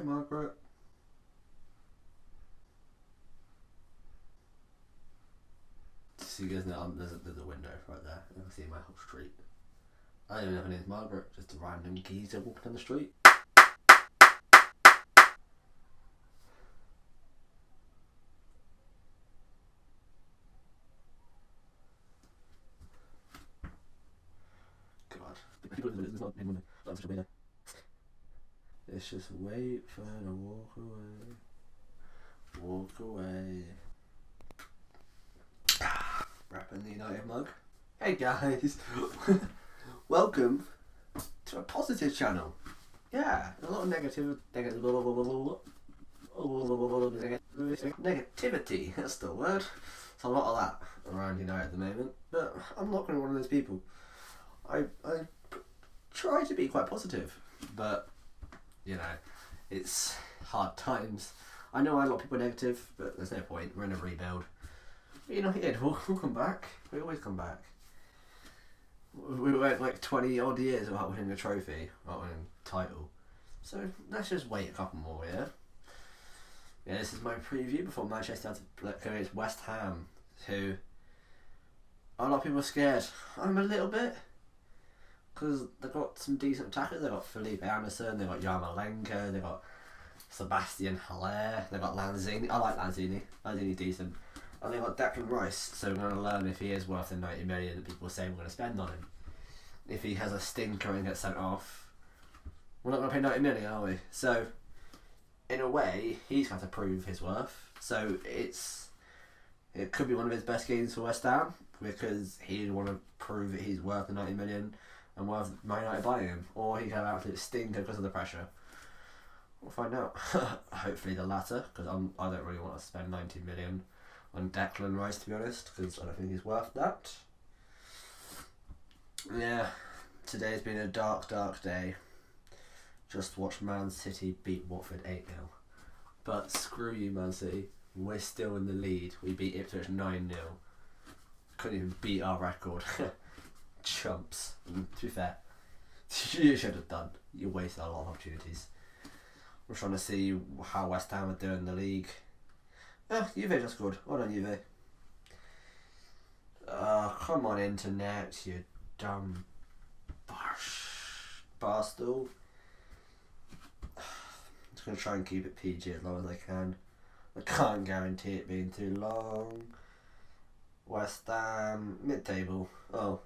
Hi, Margaret. So you guys know there's a window right there. You can see my whole street. I don't even know if her name's Margaret, just a random geezer walking down the street. God. It's just wait for her to walk away. Walk away. Rapping the United mug. Hey guys. Welcome to a positive channel. Yeah, a lot of negativity, that's the word. There's a lot of that around United at the moment, but I'm not going to be one of those people. I try to be quite positive, but you know, it's hard times. I know a lot of people are negative, but there's no point. We're in a rebuild. But you know, we'll come back. We always come back. We went like 20 odd years without winning a trophy, without winning a title. So let's just wait a couple more, yeah? Yeah, this is my preview before Manchester had to go against West Ham, who a lot of people are scared. I'm a little bit, because they've got some decent attackers. They've got Felipe Anderson, they've got Yarmolenko, they've got Sebastian Haller, they've got Lanzini. I like Lanzini. Lanzini's decent. And they've got Declan Rice, so we're going to learn if he is worth the 90 million that people say we're going to spend on him. If he has a stinker and gets sent off, we're not going to pay 90 million, are we? So, in a way, he's got to prove his worth. So it could be one of his best games for West Ham, because he'd want to prove that he's worth the 90 million and worth Man United buying him. Or he could have an absolute stinker because of the pressure. We'll find out. Hopefully the latter, because I don't really want to spend 90 million on Declan Rice, to be honest, because I don't think he's worth that. Yeah, today's been a dark day. Just watched Man City beat Watford 8-0. But screw you, Man City. We're still in the lead. We beat Ipswich 9-0. Couldn't even beat our record. Chumps. To be fair, you should have done. You wasted a lot of opportunities. We're trying to see how West Ham are doing in the league. Juve just scored. Well done, Juve. Come on, internet, you dumb barstool. I'm just going to try and keep it PG as long as I can. I can't guarantee it being too long. West Ham, mid-table. Oh,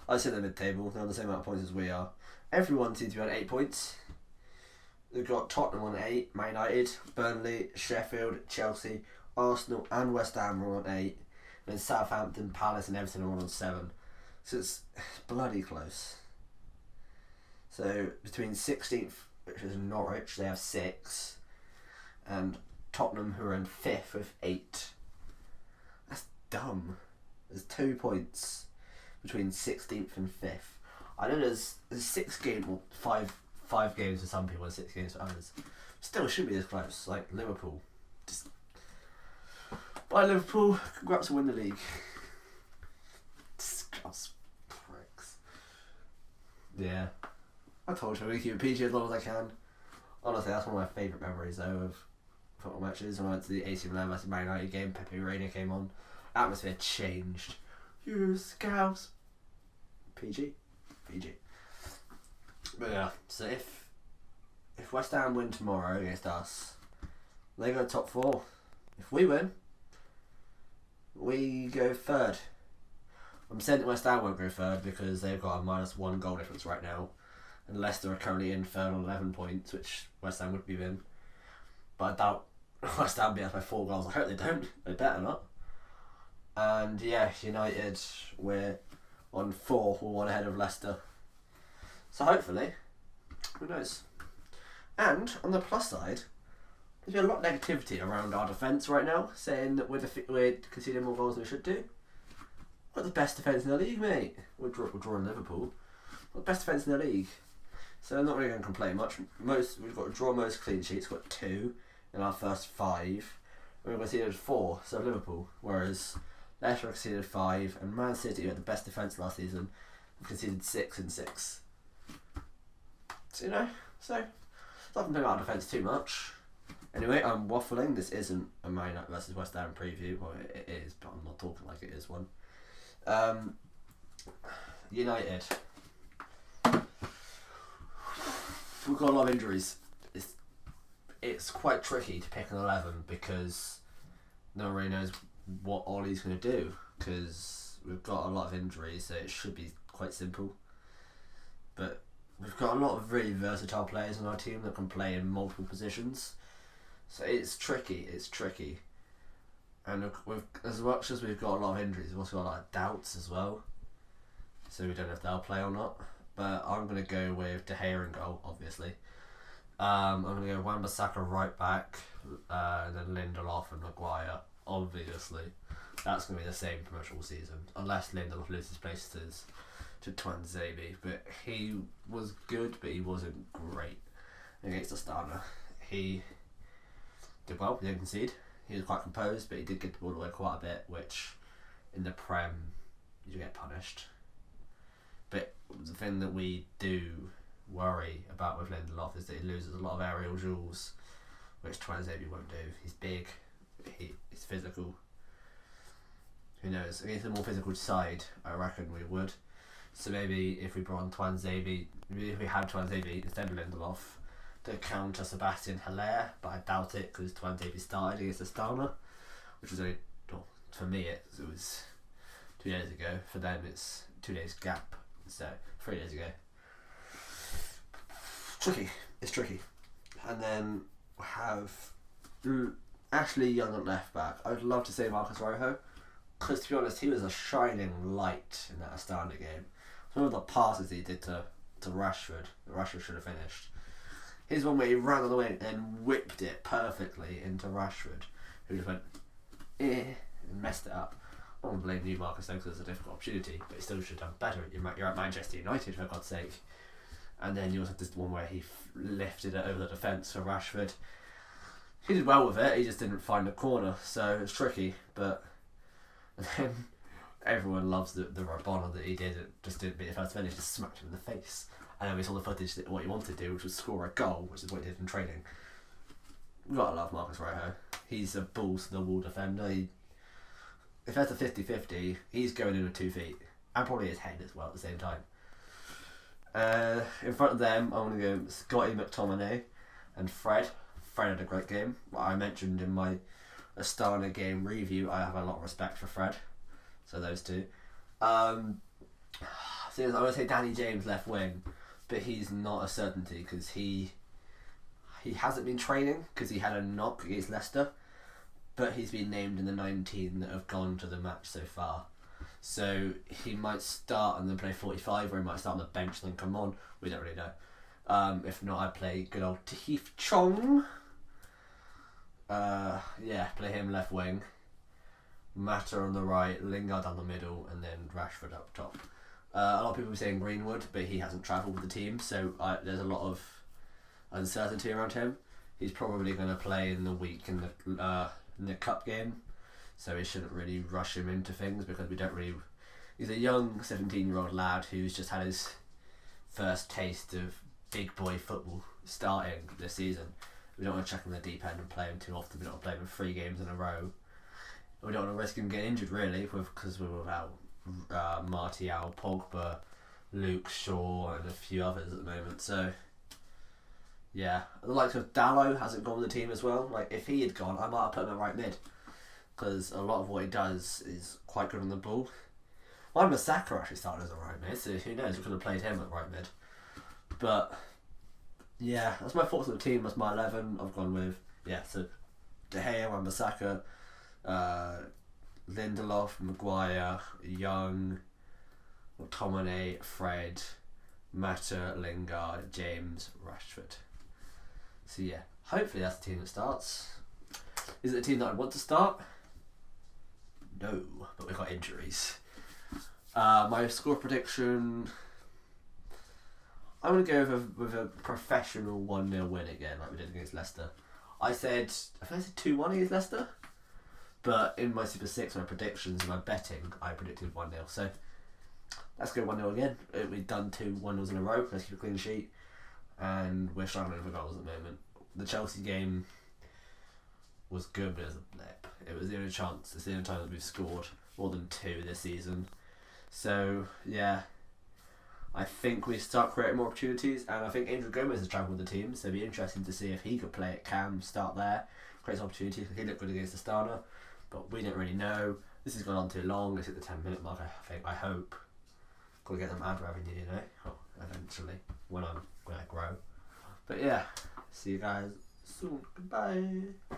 I said they're mid-table. They're on the same amount of points as we are. Everyone seems to be on 8 points. They've got Tottenham on 8, Man United, Burnley, Sheffield, Chelsea, Arsenal and West Ham are on 8. And then Southampton, Palace and Everton are all on 7. So it's bloody close. So between 16th, which is Norwich, they have 6. And Tottenham, who are in 5th with 8. That's dumb. There's 2 points between 16th and 5th. I know there's 6 games, or 5 games for some people and 6 games for others. Still should be this close. Like Liverpool. Just bye Liverpool. Congrats to win the league. Disgust pricks. Yeah. I told you I'm going to keep it PG as long as I can. Honestly, that's one of my favourite memories though of football matches. When I went to the AC Milan vs Man United game, Pepe Reina came on. Atmosphere changed. You scouts. PG. But yeah, so if West Ham win tomorrow against us, they go top 4. If we win, we go 3rd. I'm saying that West Ham won't go 3rd because they've got a -1 goal difference right now, and Leicester are currently in 3rd on 11 points, which West Ham would be in. But I doubt West Ham beat us by 4 goals. I hope they don't. They better not. And yeah, United, we're on 4, we're 1 ahead of Leicester. So hopefully, who knows? And on the plus side, there's been a lot of negativity around our defence right now, saying that we're conceding more goals than we should do. We've got the best defence in the league, mate. We're drawing Liverpool. We've got the best defence in the league. So I'm not really going to complain much. We've got to draw most clean sheets. We've got 2 in our first 5. And we've conceded 4, so Liverpool. Whereas Leicester conceded 5, and Man City, who had the best defence last season, conceded 6 and 6. So, Stop talking about defence too much. Anyway, I'm waffling. This isn't a Man United versus West Ham preview. Well, it is, but I'm not talking like it is one. United. We've got a lot of injuries. It's quite tricky to pick an 11 because no one really knows what Ollie's going to do, because we've got a lot of injuries, so it should be quite simple. But we've got a lot of really versatile players in our team that can play in multiple positions, so it's tricky. And as much as we've got a lot of injuries, we've also got a lot of doubts as well, so we don't know if they'll play or not. But I'm going to go with De Gea in goal, obviously. I'm going to go Wan-Bissaka right back, and then Lindelof and Maguire, obviously. That's going to be the same pretty much all season, unless Lindelof loses places to Tuanzebe. But he was good, but he wasn't great against Astana. He did well, he didn't concede. He was quite composed, but he did get the ball away quite a bit, which in the Prem, you get punished. But the thing that we do worry about with Lindelof is that he loses a lot of aerial duels, which Tuanzebe won't do. He's big, he's physical. Who knows? Against a more physical side, I reckon we would. So maybe if we brought on Tuanzebe, maybe if we had Tuanzebe instead of Lindelof to counter Sebastian Haller, but I doubt it because Tuanzebe started against Astana, which was only, well, for me it was 2 days ago. For them it's 2 days gap, so 3 days ago. It's tricky. And then we have Ashley Young at left back. I would love to say Marcus Rojo, because to be honest, he was a shining light in that Astana game. Some of the passes he did to Rashford, Rashford should have finished. Here's one where he ran on the wing and whipped it perfectly into Rashford, who just went and messed it up. I don't want to blame you, Marcus, though, because it's a difficult opportunity, but he still should have done better. You're at Manchester United, for God's sake. And then you also had this one where he lifted it over the defence for Rashford. He did well with it, he just didn't find the corner, so it's tricky. But then everyone loves the Rabona that he did. It just didn't be the first finish, just smacked him in the face. And then we saw the footage that what he wanted to do, which was score a goal, which is what he did in training. We've got to love Marcus Rojo. He's a balls to the wall defender. If that's a 50-50, he's going in with 2 feet. And probably his head as well at the same time. In front of them, I'm going to go Scotty McTominay and Fred. Fred had a great game. What I mentioned in my Astana game review, I have a lot of respect for Fred. So those two. So I'm going to say Danny James left wing, but he's not a certainty because he hasn't been training because he had a knock against Leicester, but he's been named in the 19 that have gone to the match so far. So he might start and then play 45, or he might start on the bench and then come on. We don't really know. If not, I'd play good old Tahith Chong. Play him left wing. Mata on the right, Lingard down the middle, and then Rashford up top. A lot of people are saying Greenwood, but he hasn't travelled with the team, so there's a lot of uncertainty around him. He's probably going to play in the week in the cup game. So we shouldn't really rush him into things because we don't really... He's a young 17-year-old lad who's just had his first taste of big boy football starting this season. We don't want to chuck him in the deep end and play him too often. We don't want to play him in 3 games in a row. We don't want to risk him getting injured really because we're without Martial, Pogba, Luke Shaw and a few others at the moment. So yeah, the likes of Dallo hasn't gone with the team as well. Like if he had gone, I might have put him at right mid, because a lot of what he does is quite good on the ball. Wan-Bissaka actually started as a right mid, so who knows, we could have played him at right mid. But yeah, that's my thoughts on the team. That's my 11. I've gone with so De Gea, Wan-Bissaka, Lindelof, Maguire, Young, McTominay, Fred, Mata, Lingard, James, Rashford. So yeah, hopefully that's the team that starts. Is it a team that I want to start? No, but we've got injuries. My score prediction, I'm going to go with a professional 1-0 win again, like we did against Leicester. I think I said 2-1 against Leicester, but in my Super 6, my predictions and my betting, I predicted 1-0. So let's go 1-0 again. We've done 2 1-0s in a row. Let's keep a clean sheet. and we're struggling for goals at the moment. The Chelsea game was good, but it was a blip. It was the only chance. It's the only time that we've scored more than 2 this season. So yeah, I think we start creating more opportunities, and I think Angel Gomez has travelled with the team, so it'd be interesting to see if he could play at Cam, start there, create some opportunities. He looked good against Astana, but we don't really know. This has gone on too long. It's at the 10-minute mark. I hope. Got to get them ad revenue, you know. Well, eventually, when I grow. But yeah, see you guys soon. Goodbye.